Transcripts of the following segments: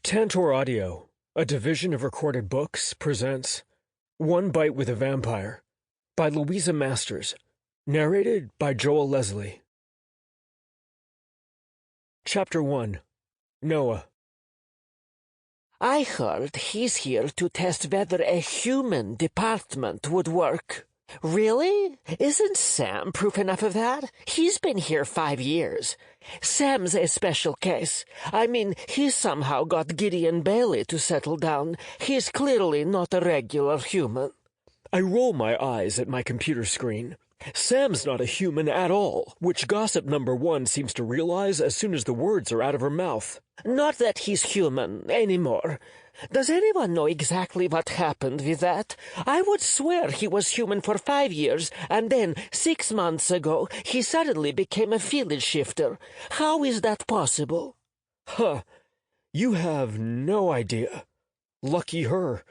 Tantor Audio, a division of Recorded Books, presents One Bite with a Vampire by Louisa Masters, narrated by Joel Leslie. Chapter 1. Noah. I heard he's here to test whether a human department would work. Really? Isn't Sam proof enough of that? He's been here 5 years. Sam's a special case. I mean, he somehow got Gideon Bailey to settle down. He's clearly not a regular human. I roll my eyes at my computer screen. Sam's not a human at all, which gossip number 1 seems to realize as soon as the words are out of her mouth. Not that he's human anymore. Does anyone know exactly what happened with that? I would swear he was human for 5 years, and then, 6 months ago, he suddenly became a field shifter. How is that possible? Huh. You have no idea. Lucky her.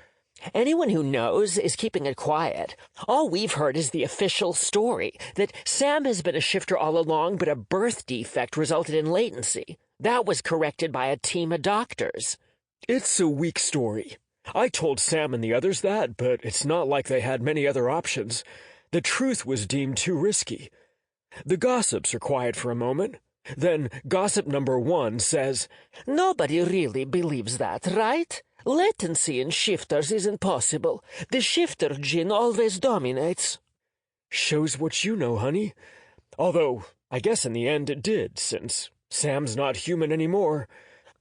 Anyone who knows is keeping it quiet. All we've heard is the official story, that Sam has been a shifter all along, but a birth defect resulted in latency. That was corrected by a team of doctors. It's a weak story. I told Sam and the others that, but it's not like they had many other options. The truth was deemed too risky. The gossips are quiet for a moment. Then gossip number 1 says, "Nobody really believes that, right? Latency in shifters isn't possible. The shifter gene always dominates." Shows what you know, honey. Although, I guess in the end it did, since Sam's not human anymore.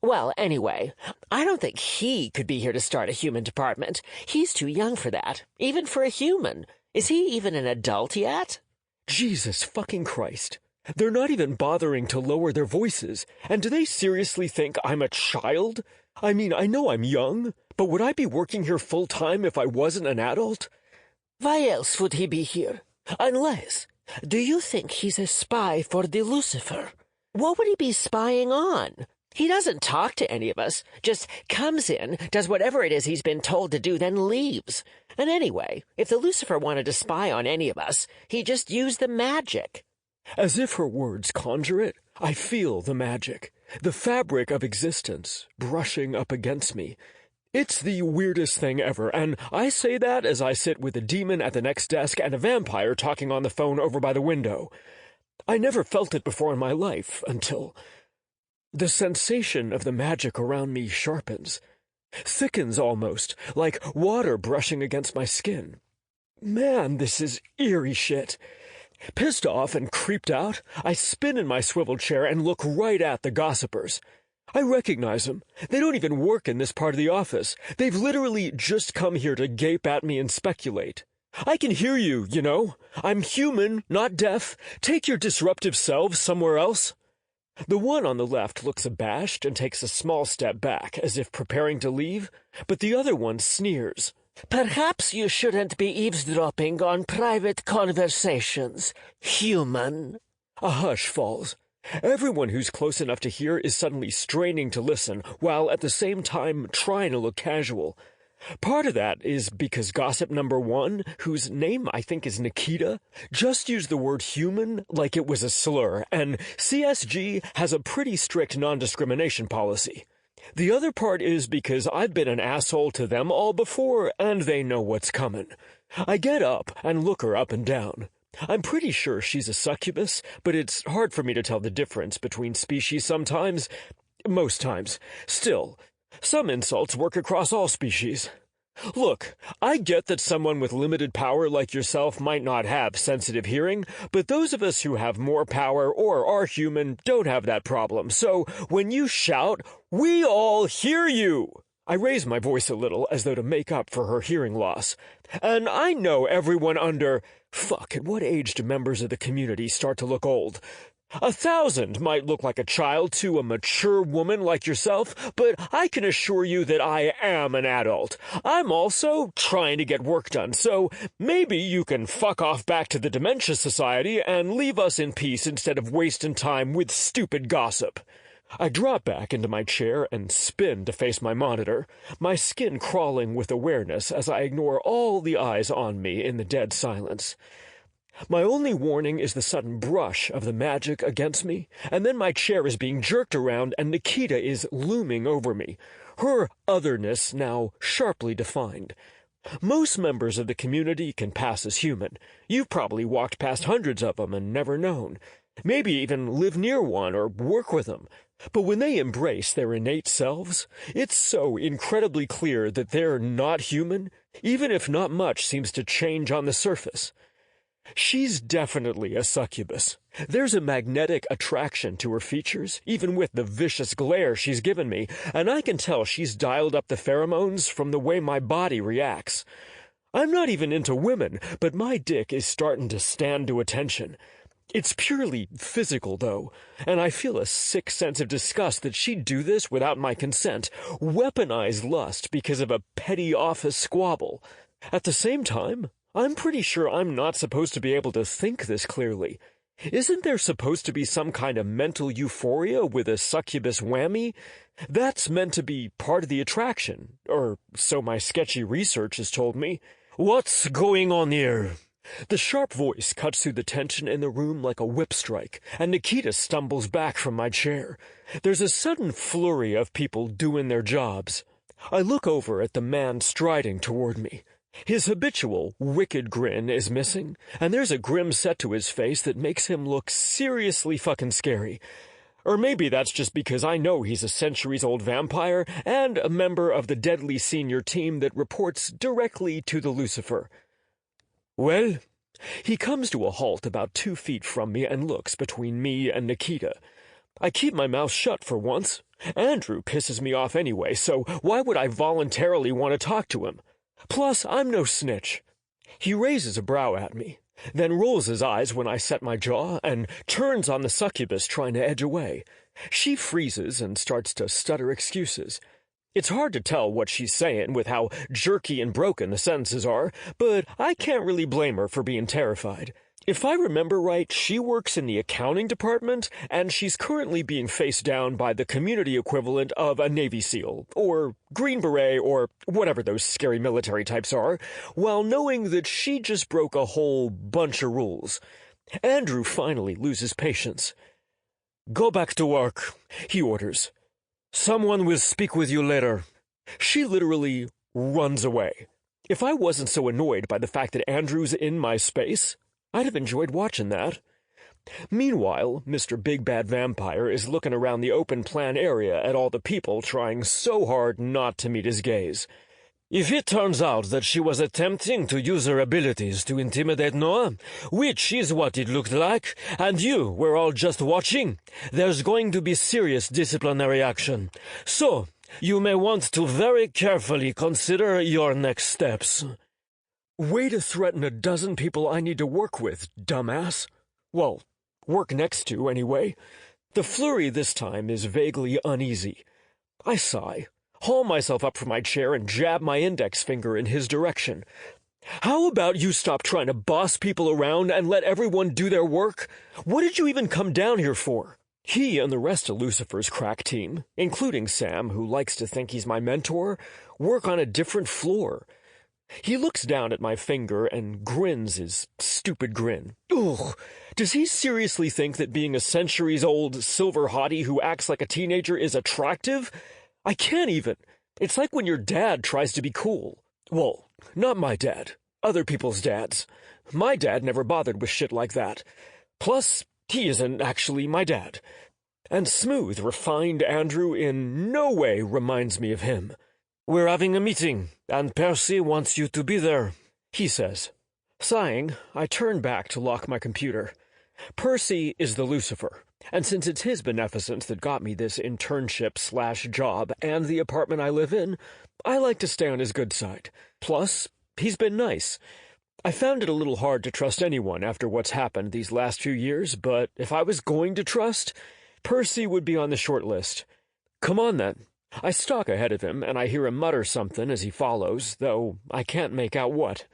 Well, anyway, I don't think he could be here to start a human department. He's too young for that, even for a human. Is he even an adult yet? Jesus fucking Christ. They're not even bothering to lower their voices. And do they seriously think I'm a child? I mean, I know I'm young, but would I be working here full-time if I wasn't an adult? Why else would he be here? Unless, do you think he's a spy for the Lucifer? What would he be spying on? He doesn't talk to any of us, just comes in, does whatever it is he's been told to do, then leaves. And anyway, if the Lucifer wanted to spy on any of us, he'd just use the magic. As if her words conjure it, I feel the magic, the fabric of existence, brushing up against me. It's the weirdest thing ever, and I say that as I sit with a demon at the next desk and a vampire talking on the phone over by the window. I never felt it before in my life until the sensation of the magic around me sharpens, thickens almost, like water brushing against my skin. Man, this is eerie shit. Pissed off and creeped out, I spin in my swivel chair and look right at the gossipers. I recognize them. They don't even work in this part of the office. They've literally just come here to gape at me and speculate. I can hear you, you know. I'm human, not deaf. Take your disruptive selves somewhere else. The one on the left looks abashed and takes a small step back, as if preparing to leave, but the other one sneers. Perhaps you shouldn't be eavesdropping on private conversations, human. A hush falls. Everyone who's close enough to hear is suddenly straining to listen, while at the same time trying to look casual. Part of that is because gossip number 1, whose name I think is Nikita, just used the word human like it was a slur, and CSG has a pretty strict non-discrimination policy. The other part is because I've been an asshole to them all before, and they know what's coming. I get up and look her up and down. I'm pretty sure she's a succubus, but it's hard for me to tell the difference between species sometimes. Most times. Still, some insults work across all species. Look, I get that someone with limited power like yourself might not have sensitive hearing, but those of us who have more power or are human don't have that problem. So when you shout, we all hear you. I raise my voice a little as though to make up for her hearing loss. And I know everyone under... Fuck, at what age do members of the community start to look old? 1,000 might look like a child to a mature woman like yourself, but I can assure you that I am an adult. I'm also trying to get work done, so maybe you can fuck off back to the Dementia Society and leave us in peace instead of wasting time with stupid gossip. I drop back into my chair and spin to face my monitor, my skin crawling with awareness as I ignore all the eyes on me in the dead silence. My only warning is the sudden brush of the magic against me, and then my chair is being jerked around and Nikita is looming over me, her otherness now sharply defined. Most members of the community can pass as human. You've probably walked past hundreds of them and never known. Maybe even live near one or work with them. But when they embrace their innate selves, it's so incredibly clear that they're not human, even if not much seems to change on the surface. She's definitely a succubus. There's a magnetic attraction to her features, even with the vicious glare she's given me, and I can tell she's dialed up the pheromones from the way my body reacts. I'm not even into women, but my dick is starting to stand to attention. It's purely physical, though, and I feel a sick sense of disgust that she'd do this without my consent, weaponize lust because of a petty office squabble. At the same time, I'm pretty sure I'm not supposed to be able to think this clearly. Isn't there supposed to be some kind of mental euphoria with a succubus whammy? That's meant to be part of the attraction, or so my sketchy research has told me. What's going on here? The sharp voice cuts through the tension in the room like a whip strike, and Nikita stumbles back from my chair. There's a sudden flurry of people doing their jobs. I look over at the man striding toward me. His habitual, wicked grin is missing, and there's a grim set to his face that makes him look seriously fucking scary. Or maybe that's just because I know he's a centuries-old vampire and a member of the deadly senior team that reports directly to the Lucifer. Well, he comes to a halt about 2 feet from me and looks between me and Nikita. I keep my mouth shut for once. Andrew pisses me off anyway, so why would I voluntarily want to talk to him? Plus, I'm no snitch. He raises a brow at me, then rolls his eyes when I set my jaw and turns on the succubus trying to edge away. She freezes and starts to stutter excuses. It's hard to tell what she's saying with how jerky and broken the sentences are, but I can't really blame her for being terrified. If I remember right, she works in the accounting department, and she's currently being faced down by the community equivalent of a Navy SEAL, or Green Beret, or whatever those scary military types are, while knowing that she just broke a whole bunch of rules. Andrew finally loses patience. Go back to work, he orders. Someone will speak with you later. She literally runs away. If I wasn't so annoyed by the fact that Andrew's in my space, I'd have enjoyed watching that. Meanwhile, Mr. Big Bad Vampire is looking around the open plan area at all the people trying so hard not to meet his gaze. If it turns out that she was attempting to use her abilities to intimidate Noah, which is what it looked like, and you were all just watching, there's going to be serious disciplinary action. So, you may want to very carefully consider your next steps. Way to threaten a dozen people I need to work with, dumbass. Well, work next to, anyway. The flurry this time is vaguely uneasy. I sigh, haul myself up from my chair, and jab my index finger in his direction. How about you stop trying to boss people around and let everyone do their work? What did you even come down here for? He and the rest of Lucifer's crack team, including Sam, who likes to think he's my mentor, work on a different floor. He looks down at my finger and grins his stupid grin. Ugh! Does he seriously think that being a centuries-old silver hottie who acts like a teenager is attractive? I can't even. It's like when your dad tries to be cool. Well, not my dad. Other people's dads. My dad never bothered with shit like that. Plus, he isn't actually my dad. And smooth, refined Andrew in no way reminds me of him. We're having a meeting, and Percy wants you to be there, he says. Sighing, I turn back to lock my computer. Percy is the Lucifer, and since it's his beneficence that got me this internship/job and the apartment I live in, I like to stay on his good side. Plus, he's been nice. I found it a little hard to trust anyone after what's happened these last few years, but if I was going to trust, Percy would be on the short list. Come on, then. I stalk ahead of him, and I hear him mutter something as he follows, though I can't make out what.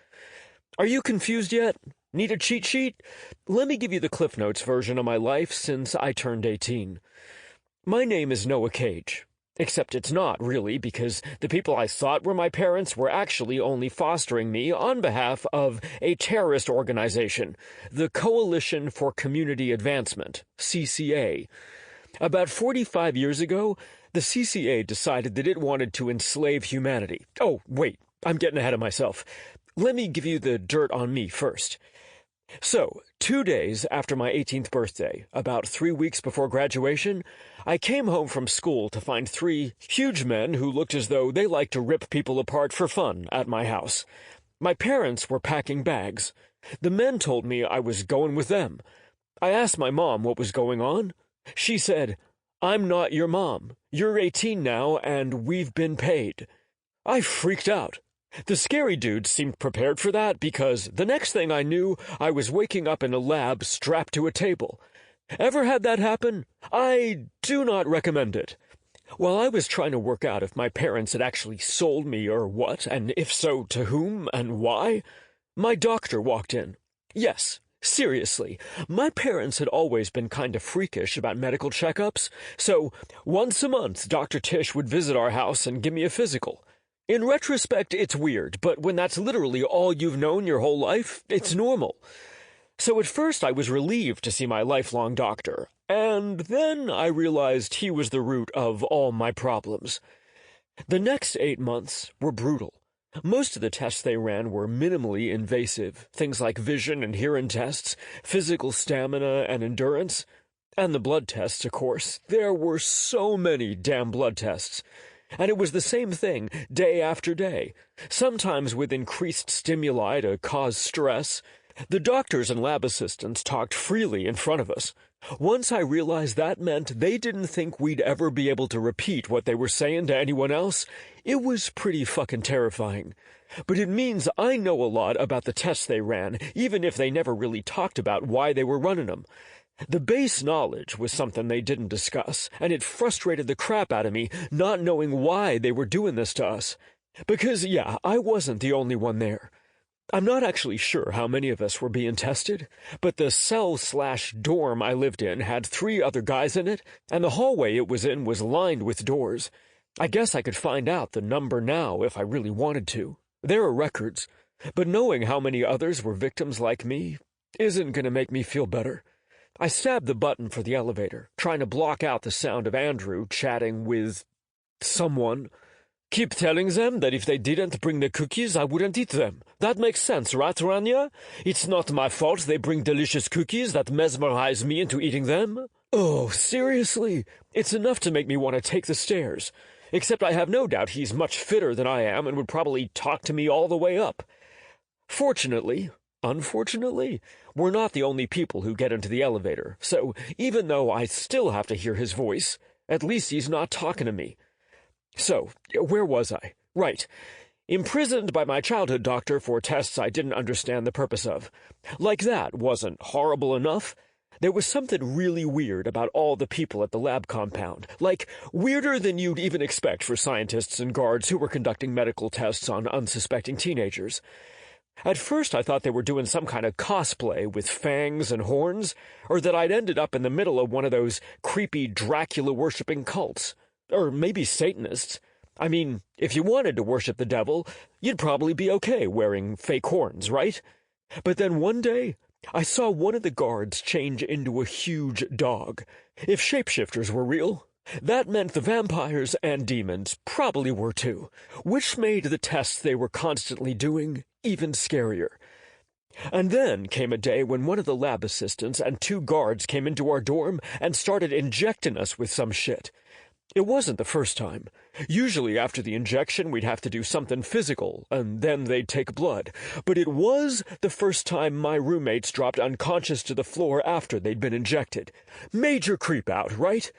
Are you confused yet? Need a cheat sheet? Let me give you the Cliff Notes version of my life since I turned 18. My name is Noah Cage, Except it's not, really, because the people I thought were my parents were actually only fostering me on behalf of a terrorist organization, the Coalition for Community Advancement, CCA. About 45 years ago, the CCA decided that it wanted to enslave humanity. Oh, wait, I'm getting ahead of myself. Let me give you the dirt on me first. So, 2 days after my 18th birthday, about 3 weeks before graduation, I came home from school to find 3 huge men who looked as though they liked to rip people apart for fun at my house. My parents were packing bags. The men told me I was going with them. I asked my mom what was going on. She said, "I'm not your mom. You're 18 now, and we've been paid." I freaked out. The scary dude seemed prepared for that because the next thing I knew, I was waking up in a lab strapped to a table. Ever had that happen? I do not recommend it. While I was trying to work out if my parents had actually sold me or what, and if so, to whom and why, my doctor walked in. Yes, seriously, my parents had always been kind of freakish about medical checkups, so once a month Dr. Tish would visit our house and give me a physical. In retrospect, it's weird, but when that's literally all you've known your whole life, it's normal. So at first I was relieved to see my lifelong doctor, and then I realized he was the root of all my problems. The next 8 months were brutal. Most of the tests they ran were minimally invasive, things like vision and hearing tests, physical stamina and endurance, and the blood tests, of course. There were so many damn blood tests. And it was the same thing day after day, sometimes with increased stimuli to cause stress. The doctors and lab assistants talked freely in front of us. Once I realized that meant they didn't think we'd ever be able to repeat what they were saying to anyone else, it was pretty fucking terrifying. But it means I know a lot about the tests they ran, even if they never really talked about why they were running them. The base knowledge was something they didn't discuss, and it frustrated the crap out of me not knowing why they were doing this to us. Because, yeah, I wasn't the only one there. I'm not actually sure how many of us were being tested, but the cell/dorm I lived in had 3 other guys in it, and the hallway it was in was lined with doors. I guess I could find out the number now if I really wanted to. There are records, but knowing how many others were victims like me isn't going to make me feel better. I stabbed the button for the elevator, trying to block out the sound of Andrew chatting with someone. "Keep telling them that if they didn't bring the cookies, I wouldn't eat them. That makes sense, right, Rania? It's not my fault they bring delicious cookies that mesmerize me into eating them." Oh, seriously? It's enough to make me want to take the stairs. Except I have no doubt he's much fitter than I am and would probably talk to me all the way up. Unfortunately, we're not the only people who get into the elevator, so even though I still have to hear his voice, at least he's not talking to me. So, where was I? Right. Imprisoned by my childhood doctor for tests I didn't understand the purpose of. Like that wasn't horrible enough. There was something really weird about all the people at the lab compound, like weirder than you'd even expect for scientists and guards who were conducting medical tests on unsuspecting teenagers. At first I thought they were doing some kind of cosplay with fangs and horns, or that I'd ended up in the middle of one of those creepy Dracula-worshipping cults. Or maybe Satanists. I mean, if you wanted to worship the devil, you'd probably be okay wearing fake horns, right? But then one day, I saw one of the guards change into a huge dog. If shapeshifters were real, that meant the vampires and demons probably were too, which made the tests they were constantly doing even scarier. And then came a day when one of the lab assistants and 2 guards came into our dorm and started injecting us with some shit. It wasn't the first time. Usually after the injection we'd have to do something physical, and then they'd take blood. But it was the first time my roommates dropped unconscious to the floor after they'd been injected. Major creep out, right?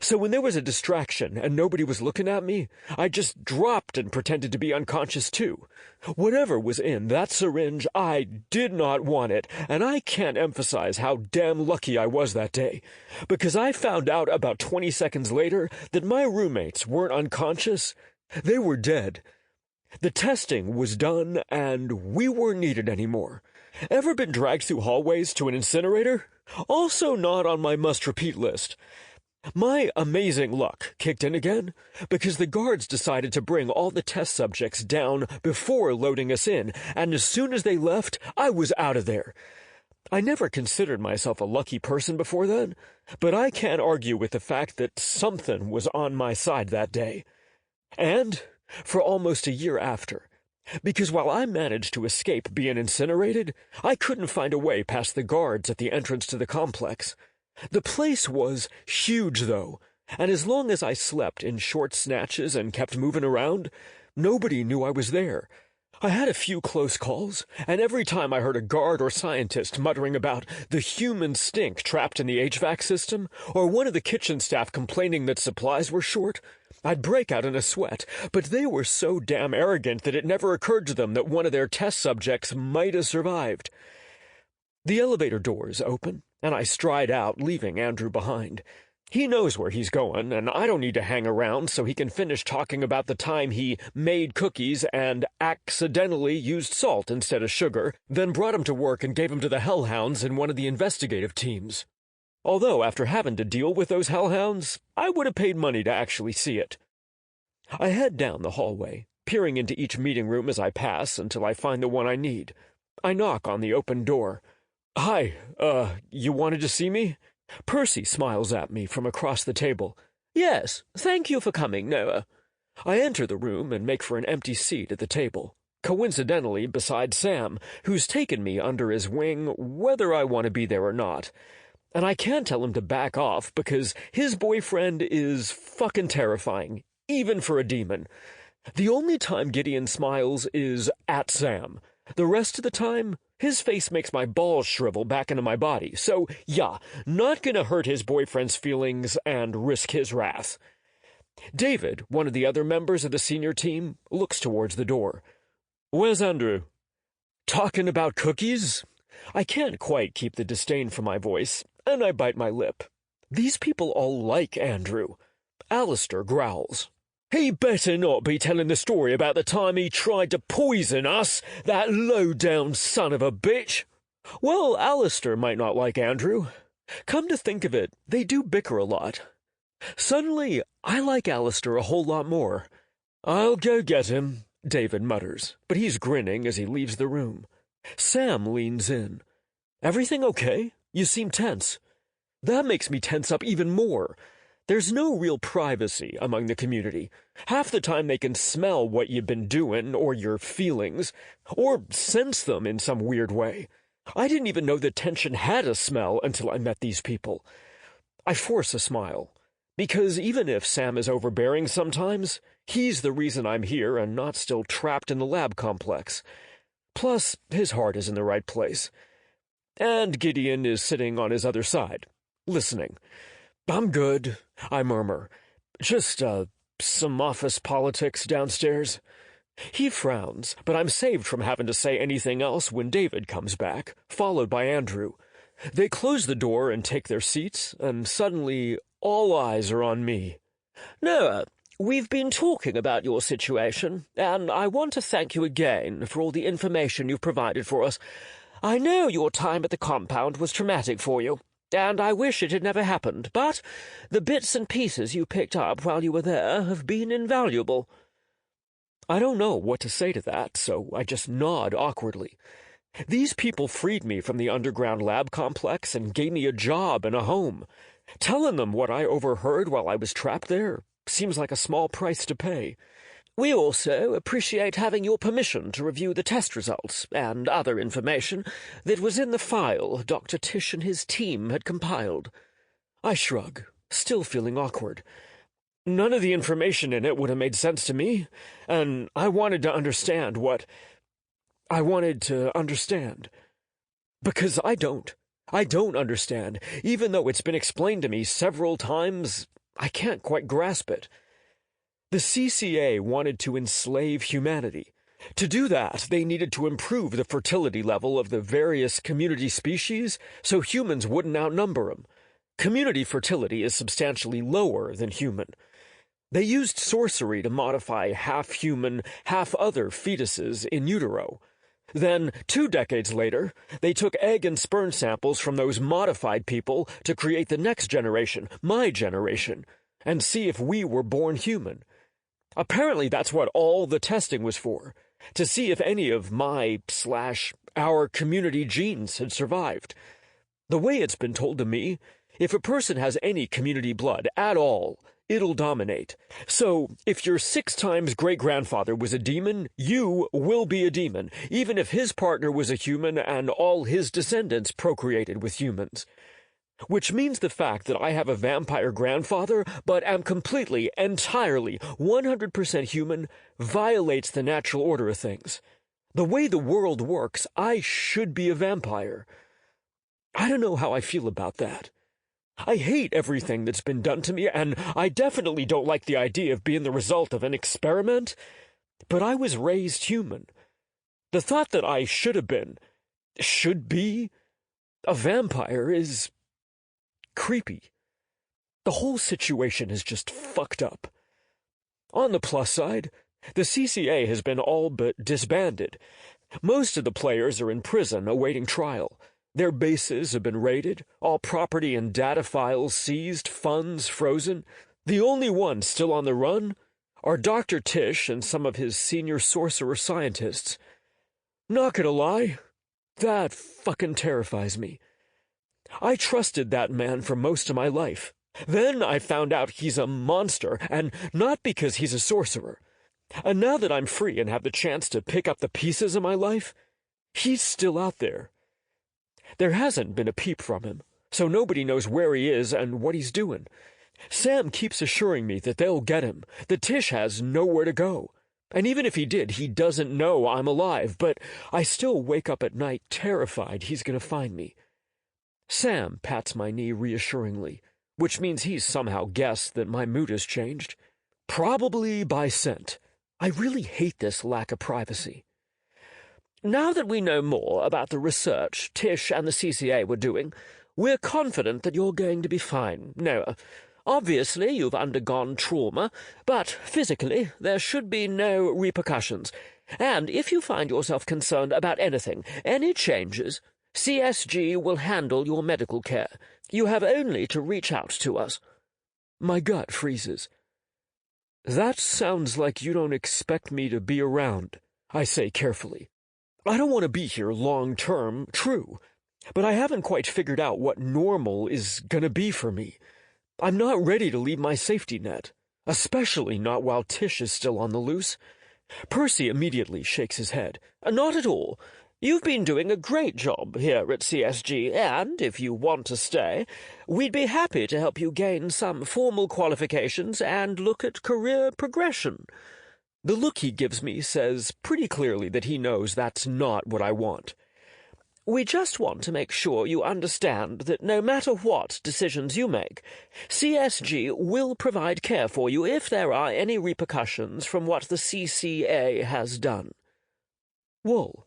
So when there was a distraction and nobody was looking at me, I just dropped and pretended to be unconscious too. Whatever was in that syringe, I did not want it, and I can't emphasize how damn lucky I was that day, because I found out about 20 seconds later that my roommates weren't unconscious. They were dead. The testing was done, and we weren't needed anymore. Ever been dragged through hallways to an incinerator? Also not on my must-repeat list. My amazing luck kicked in again, because the guards decided to bring all the test subjects down before loading us in, and as soon as they left, I was out of there. I never considered myself a lucky person before then, but I can't argue with the fact that something was on my side that day. And for almost a year after, because while I managed to escape being incinerated, I couldn't find a way past the guards at the entrance to the complex. The place was huge, though, and as long as I slept in short snatches and kept moving around, nobody knew I was there. I had a few close calls, and every time I heard a guard or scientist muttering about the human stink trapped in the HVAC system, or one of the kitchen staff complaining that supplies were short, I'd break out in a sweat, but they were so damn arrogant that it never occurred to them that one of their test subjects might have survived. The elevator doors open, and I stride out, leaving Andrew behind. He knows where he's going, and I don't need to hang around so he can finish talking about the time he made cookies and accidentally used salt instead of sugar, then brought him to work and gave him to the hellhounds in one of the investigative teams. Although, after having to deal with those hellhounds, I would have paid money to actually see it. I head down the hallway, peering into each meeting room as I pass until I find the one I need. I knock on the open door. "Hi, you wanted to see me?" Percy smiles at me from across the table. "Yes, thank you for coming, Noah." I enter the room and make for an empty seat at the table, coincidentally beside Sam, who's taken me under his wing whether I want to be there or not. And I can't tell him to back off because his boyfriend is fucking terrifying, even for a demon. The only time Gideon smiles is at Sam. The rest of the time, his face makes my balls shrivel back into my body, so yeah, not gonna hurt his boyfriend's feelings and risk his wrath. David, one of the other members of the senior team, looks towards the door. "Where's Andrew?" "Talking about cookies?" I can't quite keep the disdain from my voice, and I bite my lip. These people all like Andrew. Alistair growls. "He better not be telling the story about the time he tried to poison us, that low-down son of a bitch." Well, Alistair might not like Andrew. Come to think of it, they do bicker a lot. Suddenly, I like Alistair a whole lot more. "I'll go get him," David mutters, but he's grinning as he leaves the room. Sam leans in. "Everything okay? You seem tense." That makes me tense up even more. There's no real privacy among the community. Half the time they can smell what you've been doing or your feelings, or sense them in some weird way. I didn't even know that tension had a smell until I met these people. I force a smile, because even if Sam is overbearing sometimes, he's the reason I'm here and not still trapped in the lab complex. Plus, his heart is in the right place. And Gideon is sitting on his other side, listening. "I'm good," I murmur. "Just, some office politics downstairs." He frowns, but I'm saved from having to say anything else when David comes back, followed by Andrew. They close the door and take their seats, and suddenly all eyes are on me. "Noah, we've been talking about your situation, and I want to thank you again for all the information you've provided for us. I know your time at the compound was traumatic for you, and I wish it had never happened, but the bits and pieces you picked up while you were there have been invaluable." I don't know what to say to that, so I just nod awkwardly. These people freed me from the underground lab complex and gave me a job and a home. Telling them what I overheard while I was trapped there seems like a small price to pay. "We also appreciate having your permission to review the test results and other information that was in the file Dr. Tish and his team had compiled." I shrug, still feeling awkward. None of the information in it would have made sense to me, and I wanted to understand what I wanted to understand. Because I don't. I don't understand. Even though it's been explained to me several times, I can't quite grasp it. The CCA wanted to enslave humanity. To do that, they needed to improve the fertility level of the various community species so humans wouldn't outnumber them. Community fertility is substantially lower than human. They used sorcery to modify half-human, half-other fetuses in utero. Then, 2 decades later, they took egg and sperm samples from those modified people to create the next generation, my generation, and see if we were born human. Apparently that's what all the testing was for, to see if any of our community genes had survived. The way it's been told to me, if a person has any community blood at all, it'll dominate. So, if your 6 times great-grandfather was a demon, you will be a demon, even if his partner was a human and all his descendants procreated with humans. Which means the fact that I have a vampire grandfather, but am completely, entirely, 100% human, violates the natural order of things. The way the world works, I should be a vampire. I don't know how I feel about that. I hate everything that's been done to me, and I definitely don't like the idea of being the result of an experiment, but I was raised human. The thought that I should be, a vampire is creepy. The whole situation is just fucked up. On the plus side, the CCA has been all but disbanded. Most of the players are in prison awaiting trial. Their bases have been raided, all property and data files seized, funds frozen. The only ones still on the run are Dr. Tish and some of his senior sorcerer scientists. Not gonna lie, that fucking terrifies me. I trusted that man for most of my life. Then I found out he's a monster, and not because he's a sorcerer. And now that I'm free and have the chance to pick up the pieces of my life, he's still out there. There hasn't been a peep from him, so nobody knows where he is and what he's doing. Sam keeps assuring me that they'll get him, that Tish has nowhere to go. And even if he did, he doesn't know I'm alive, but I still wake up at night terrified he's going to find me. Sam pats my knee reassuringly, which means he's somehow guessed that my mood has changed. Probably by scent. I really hate this lack of privacy. Now that we know more about the research Tish and the CCA were doing, we're confident that you're going to be fine, Noah. Obviously, you've undergone trauma, but physically, there should be no repercussions. And if you find yourself concerned about anything, any changes, CSG will handle your medical care. You have only to reach out to us. My gut freezes. That sounds like you don't expect me to be around, I say carefully. I don't want to be here long-term, true, but I haven't quite figured out what normal is gonna be for me. I'm not ready to leave my safety net, especially not while Tish is still on the loose. Percy immediately shakes his head. Not at all. You've been doing a great job here at CSG, and if you want to stay, we'd be happy to help you gain some formal qualifications and look at career progression. The look he gives me says pretty clearly that he knows that's not what I want. We just want to make sure you understand that no matter what decisions you make, CSG will provide care for you if there are any repercussions from what the CCA has done. Whoa,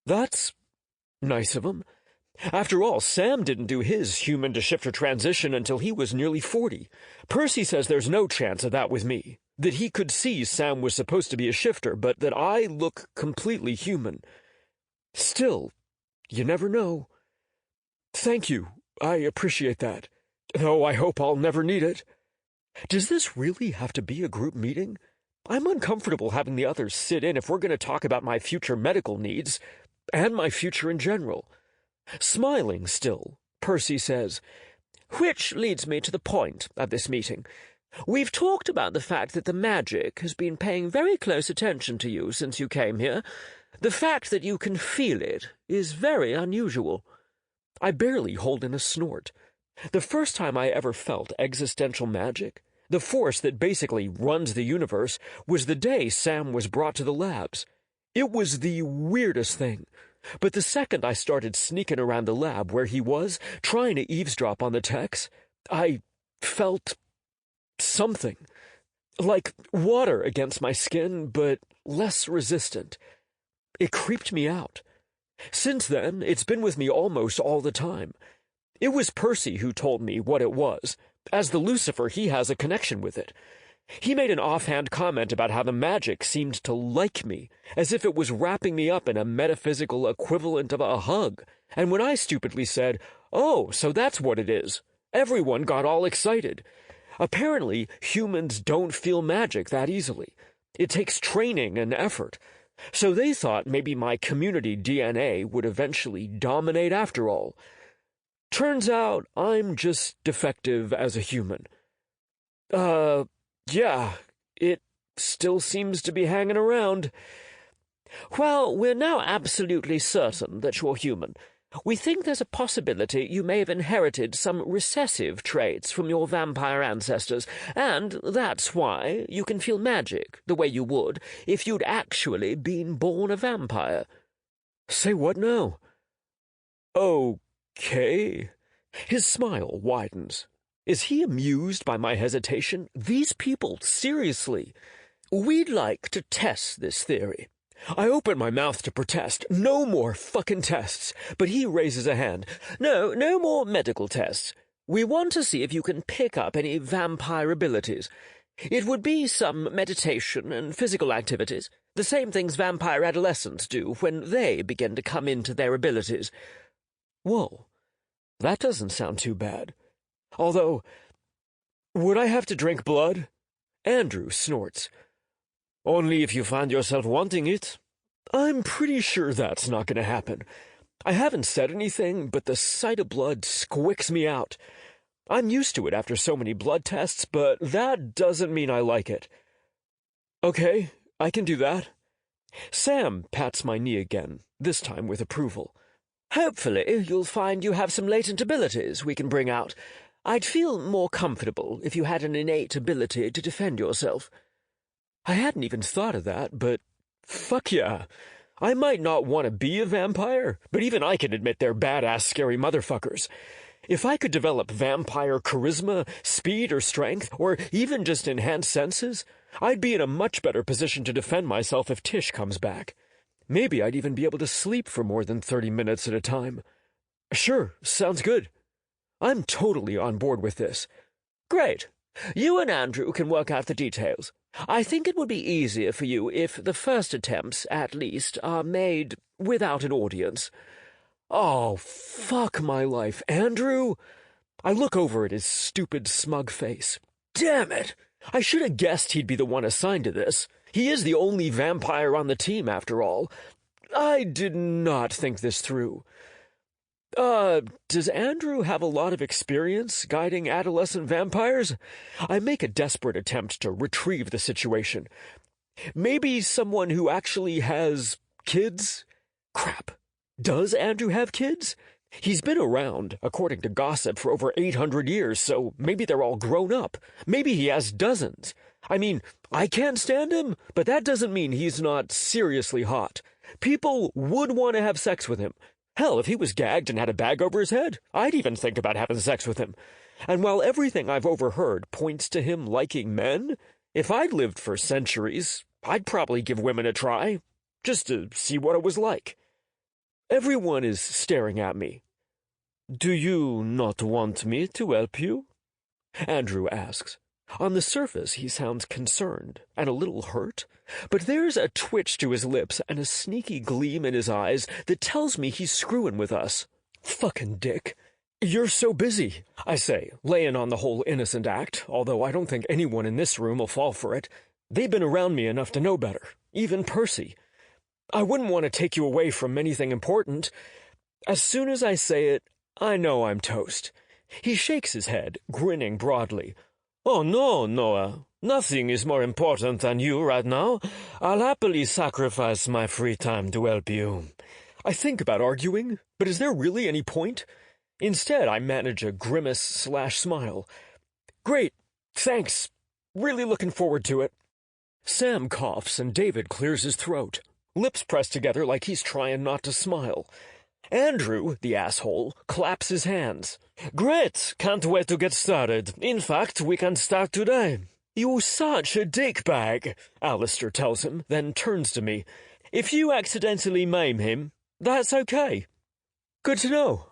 that's nice of him. After all, Sam didn't do his human-to-shifter transition until he was nearly 40. Percy says there's no chance of that with me, that he could see Sam was supposed to be a shifter, but that I look completely human. Still, you never know. Thank you. I appreciate that. Though I hope I'll never need it. Does this really have to be a group meeting? I'm uncomfortable having the others sit in if we're going to talk about my future medical needs, and my future in general. Smiling still, Percy says, which leads me to the point of this meeting. We've talked about the fact that the magic has been paying very close attention to you since you came here. The fact that you can feel it is very unusual. I barely hold in a snort. The first time I ever felt existential magic, the force that basically runs the universe, was the day Sam was brought to the labs. It was the weirdest thing. But the second I started sneaking around the lab where he was, trying to eavesdrop on the techs, I felt something. Like water against my skin, but less resistant. It creeped me out. Since then, it's been with me almost all the time. It was Percy who told me what it was. As the Lucifer, he has a connection with it. He made an offhand comment about how the magic seemed to like me, as if it was wrapping me up in a metaphysical equivalent of a hug, and when I stupidly said, "Oh, so that's what it is," everyone got all excited. Apparently, humans don't feel magic that easily. It takes training and effort. So they thought maybe my community DNA would eventually dominate after all. Turns out I'm just defective as a human. Yeah, it still seems to be hanging around. Well, we're now absolutely certain that you're human. We think there's a possibility you may have inherited some recessive traits from your vampire ancestors, and that's why you can feel magic the way you would if you'd actually been born a vampire. Say what now? Okay. His smile widens. Is he amused by my hesitation? These people, seriously. We'd like to test this theory. I open my mouth to protest. No more fucking tests. But he raises a hand. No more medical tests. We want to see if you can pick up any vampire abilities. It would be some meditation and physical activities, the same things vampire adolescents do when they begin to come into their abilities. Whoa, that doesn't sound too bad. Although, would I have to drink blood? Andrew snorts. Only if you find yourself wanting it. I'm pretty sure that's not going to happen. I haven't said anything, but the sight of blood squicks me out. I'm used to it after so many blood tests, but that doesn't mean I like it. Okay, I can do that. Sam pats my knee again, this time with approval. Hopefully you'll find you have some latent abilities we can bring out. I'd feel more comfortable if you had an innate ability to defend yourself. I hadn't even thought of that, but fuck yeah. I might not want to be a vampire, but even I can admit they're badass, scary motherfuckers. If I could develop vampire charisma, speed or strength, or even just enhanced senses, I'd be in a much better position to defend myself if Tish comes back. Maybe I'd even be able to sleep for more than 30 minutes at a time. Sure, sounds good. I'm totally on board with this. Great. You and Andrew can work out the details. I think it would be easier for you if the first attempts, at least, are made without an audience. Oh, fuck my life, Andrew! I look over at his stupid, smug face. Damn it! I should have guessed he'd be the one assigned to this. He is the only vampire on the team, after all. I did not think this through. Does Andrew have a lot of experience guiding adolescent vampires? I make a desperate attempt to retrieve the situation. Maybe someone who actually has kids? Crap. Does Andrew have kids? He's been around, according to gossip, for over 800 years, so maybe they're all grown up. Maybe he has dozens. I mean, I can't stand him, but that doesn't mean he's not seriously hot. People would want to have sex with him. Hell, if he was gagged and had a bag over his head, I'd even think about having sex with him. And while everything I've overheard points to him liking men, if I'd lived for centuries, I'd probably give women a try, just to see what it was like. Everyone is staring at me. Do you not want me to help you? Andrew asks. On the surface, he sounds concerned and a little hurt, but there's a twitch to his lips and a sneaky gleam in his eyes that tells me he's screwing with us. Fucking dick. You're so busy, I say, laying on the whole innocent act, although I don't think anyone in this room will fall for it. They've been around me enough to know better, even Percy. I wouldn't want to take you away from anything important. As soon as I say it, I know I'm toast. He shakes his head, grinning broadly. Oh, no, Noah. Nothing is more important than you right now. I'll happily sacrifice my free time to help you. I think about arguing, but is there really any point? Instead, I manage a grimace/smile. Great, thanks. Really looking forward to it. Sam coughs and David clears his throat, lips pressed together like he's trying not to smile. Andrew, the asshole, claps his hands. Great! Can't wait to get started. In fact, we can start today. You're such a dickbag, Alistair tells him, then turns to me. If you accidentally maim him, that's okay. Good to know.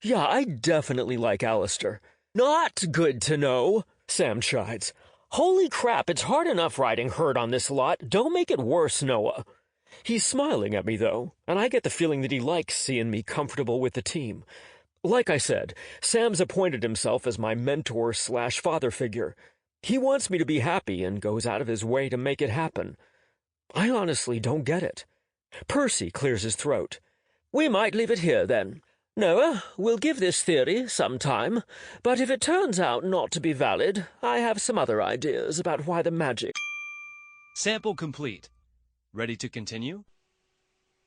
Yeah, I definitely like Alistair. Not good to know, Sam chides. Holy crap, it's hard enough riding herd on this lot. Don't make it worse, Noah. He's smiling at me, though, and I get the feeling that he likes seeing me comfortable with the team. Like I said, Sam's appointed himself as my mentor/father figure. He wants me to be happy and goes out of his way to make it happen. I honestly don't get it. Percy clears his throat. We might leave it here, then. Noah, we'll give this theory some time, but if it turns out not to be valid, I have some other ideas about why the magic... Sample complete. Ready to continue?